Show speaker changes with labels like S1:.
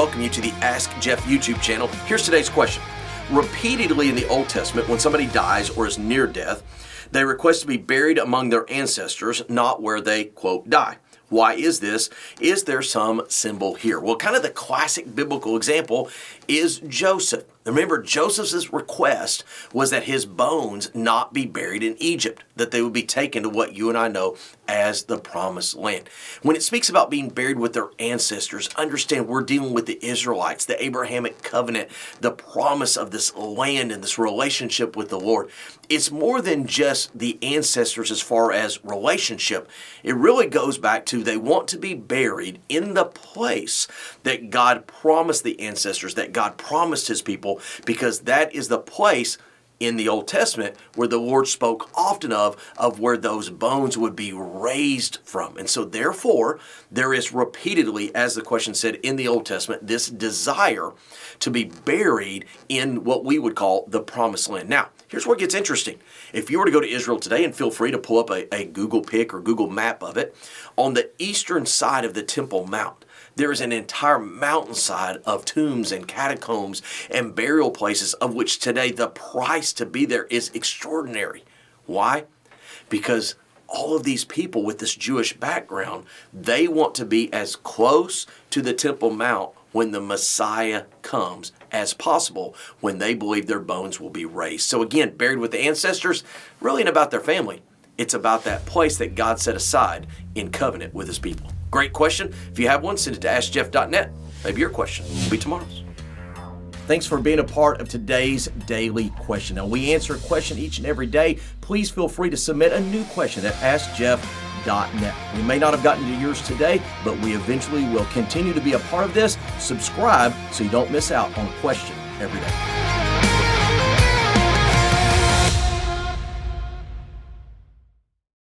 S1: welcome you to the Ask Jeff YouTube channel. Here's today's question. Repeatedly in the Old Testament, when somebody dies or is near death, they request to be buried among their ancestors, not where they, quote, die. Why is this? Is there some symbol here? Well, kind of the classic biblical example is Joseph. Remember, Joseph's request was that his bones not be buried in Egypt, that they would be taken to what you and I know as the Promised Land. When it speaks about being buried with their ancestors, understand we're dealing with the Israelites, the Abrahamic covenant, the promise of this land and this relationship with the Lord. It's more than just the ancestors as far as relationship. It really goes back to they want to be buried in the place that God promised the ancestors, that God promised his people, because that is the place in the Old Testament where the Lord spoke often of where those bones would be raised from. And so therefore, there is repeatedly, as the question said, in the Old Testament, this desire to be buried in what we would call the Promised Land. Now, here's where it gets interesting. If you were to go to Israel today, and feel free to pull up a Google pic or Google map of it, on the eastern side of the Temple Mount, there is an entire mountainside of tombs and catacombs and burial places of which today the price to be there is extraordinary. Why? Because all of these people with this Jewish background, they want to be as close to the Temple Mount when the Messiah comes as possible, when they believe their bones will be raised. So again, buried with the ancestors, really ain't about their family. It's about that place that God set aside in covenant with his people. Great question. If you have one, send it to AskJeff.net. Maybe your question will be tomorrow's. Thanks for being a part of today's daily question. Now, we answer a question each and every day. Please feel free to submit a new question at AskJeff.net. We may not have gotten to yours today, but we eventually will continue to be a part of this. Subscribe so you don't miss out on a question every day.